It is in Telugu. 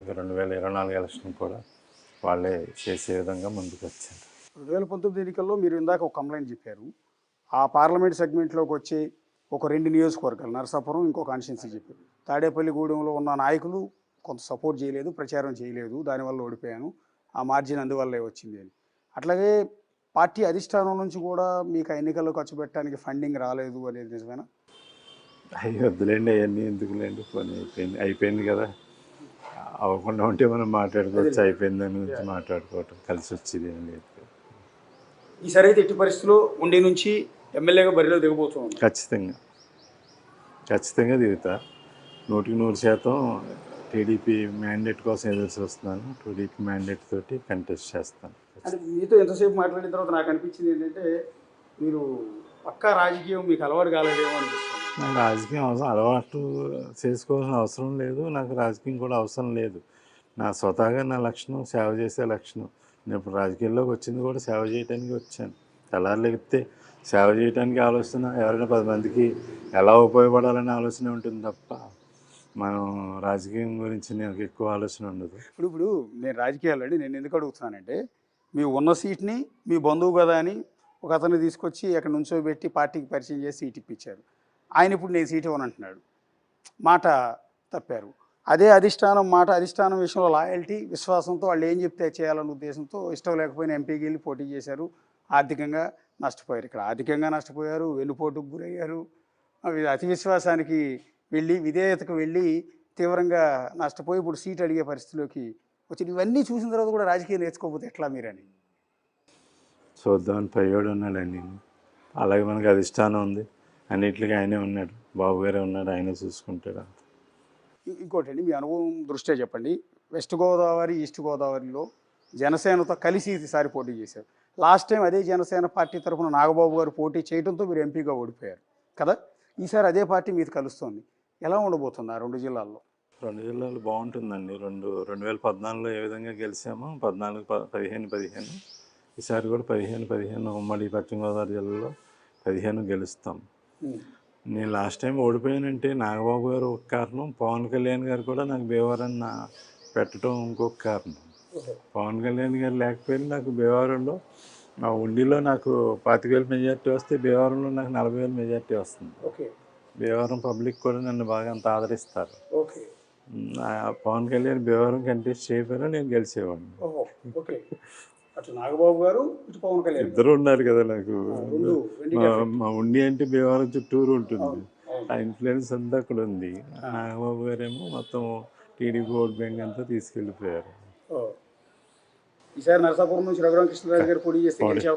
2024 ఎలక్షన్ కూడా వాళ్ళే చేసే విధంగా ముందుకు వచ్చారు. 2019 ఎన్నికల్లో మీరు ఇందాక ఒక కంప్లైంట్ చెప్పారు. ఆ పార్లమెంట్ సెగ్మెంట్లోకి వచ్చి ఒక 2 నియోజకవర్గాలు నరసాపురం, ఇంకో కాన్స్టిట్యున్సీ చెప్పారు. తాడేపల్లిగూడెంలో ఉన్న నాయకులు కొంత సపోర్ట్ చేయలేదు, ప్రచారం చేయలేదు, దానివల్ల ఓడిపోయాను, ఆ మార్జిన్ అందువల్లే వచ్చింది అని. అట్లాగే పార్టీ అధిష్టానం నుంచి కూడా మీకు ఆ ఎన్నికల్లో ఖర్చు పెట్టడానికి ఫండింగ్ రాలేదు అనేది నిజమేనా? అయ్యి వద్దులేండి, అవన్నీ ఎందుకులేండి, పని అయిపోయింది కదా. అవ్వకుండా ఉంటే మనం మాట్లాడుకోవచ్చు, అయిపోయింది దాని గురించి మాట్లాడుకోవటం కలిసి వచ్చేది ఏం లేదు. ఈసారి అయితే ఎట్టి పరిస్థితుల్లో ఉండి నుంచి ఎమ్మెల్యేగా బరిలో దిగబోతున్నాం. ఖచ్చితంగా దిగుతా. 100% టీడీపీ మ్యాండేట్ కోసం ఎదురు చూస్తున్నాను. టీడీపీ మ్యాండేట్ తోటి కంటెస్ట్ చేస్తాను. అంటే మీతో ఎంతసేపు మాట్లాడిన తర్వాత నాకు అనిపించింది ఏంటంటే మీరు పక్కా రాజకీయం మీకు అలవాటు కాలేదేమో అనిపిస్తుంది. నాకు రాజకీయం అలవాటు చేసుకోవాల్సిన అవసరం లేదు, నాకు రాజకీయం కూడా అవసరం లేదు. నా స్వతహాగా నా లక్షణం సేవ చేసే లక్షణం. నేను ఇప్పుడు రాజకీయాల్లోకి వచ్చింది కూడా సేవ చేయడానికి వచ్చాను. తెల్లారులెగితే సేవ చేయడానికి ఆలోచన, ఎవరైనా 10 మందికి ఎలా ఉపయోగపడాలనే ఆలోచన ఉంటుంది తప్ప మనం రాజకీయం గురించి నాకు ఎక్కువ ఆలోచన ఉండదు. ఇప్పుడు నేను రాజకీయాల్లో నేను ఎందుకు అడుగుతున్నానంటే మీ ఉన్న సీట్ని మీ బంధువు కదా అని ఒక అతన్ని తీసుకొచ్చి అక్కడ నుంచోబెట్టి పార్టీకి పరిచయం చేసి సీట్ ఇప్పించారు. ఆయన ఇప్పుడు నేను సీట్ ఇవ్వనంటున్నాడు, మాట తప్పారు. అదే అధిష్టానం విషయంలో లాయల్టీ, విశ్వాసంతో వాళ్ళు ఏం చెప్తే చేయాలన్న ఉద్దేశంతో ఇష్టం లేకపోయినా ఎంపీకి వెళ్ళి పోటీ చేశారు, ఆర్థికంగా నష్టపోయారు. ఇక్కడ ఆర్థికంగా నష్టపోయారు, వెన్నుపోటుకు గురయ్యారు, అతి విశ్వాసానికి వెళ్ళి విధేయతకు వెళ్ళి తీవ్రంగా నష్టపోయి ఇప్పుడు సీట్ అడిగే పరిస్థితిలోకి వచ్చి ఇవన్నీ చూసిన తర్వాత కూడా రాజకీయం నేర్చుకోకపోతే ఎట్లా మీరని చూద్దామని పయ్యోడు ఉన్నాడండి. అలాగే మనకి అధిష్టానం ఉంది, అన్నింటికి ఆయనే ఉన్నాడు, బాబు గారే ఉన్నాడు, ఆయనే చూసుకుంటాడు. ఇంకోటి అండి, మీ అనుభవం దృష్ట్యా చెప్పండి. వెస్ట్ గోదావరి, ఈస్ట్ గోదావరిలో జనసేనతో కలిసి ఈసారి పోటీ చేశారు. లాస్ట్ టైం అదే జనసేన పార్టీ తరఫున నాగబాబు గారు పోటీ చేయడంతో మీరు ఎంపీగా ఓడిపోయారు కదా. ఈసారి అదే పార్టీ మీది కలుస్తోంది. ఎలా ఉండబోతుంది ఆ 2 జిల్లాల్లో? 2 జిల్లాలు బాగుంటుందండి. 2014లో ఏ విధంగా గెలిచామో 15 ఈసారి కూడా 15 ఉమ్మడి పశ్చిమ గోదావరి జిల్లాలో 15 గెలుస్తాం. నేను లాస్ట్ టైం ఓడిపోయానంటే నాగబాబు గారు ఒక కారణం, పవన్ కళ్యాణ్ గారు కూడా నాకు భీమవరం పెట్టడం ఇంకొక కారణం. పవన్ కళ్యాణ్ గారు లేకపోయినా నాకు భీమవరంలో మా ఉండిలో నాకు 25,000 మెజార్టీ వస్తే భీమవరంలో నాకు 40,000 మెజార్టీ వస్తుంది. భీమవరం పబ్లిక్ కూడా నన్ను బాగా అంత ఆదరిస్తారు. పవన్ కళ్యాణ్ భీమవరం కంటెస్ట్ చేయకపోయినా నేను గెలిచేవాడిని. నాగబాబు గారు పవన్ కళ్యాణ్ ఇద్దరు ఉన్నారు కదా నాకు. మా ఉండి అంటే భీమవరం చుట్టూరు ఉంటుంది, ఆ ఇన్ఫ్లుయెన్స్ అంతా అక్కడ ఉంది. నాగబాబు గారేమో మొత్తం టీడీపీ ఓట్ బ్యాంక్ అంతా తీసుకెళ్ళిపోయారు. ఈసారి నరసాపురం నుంచి రఘురామకృష్ణరాజు గారు పోటీ చేస్తే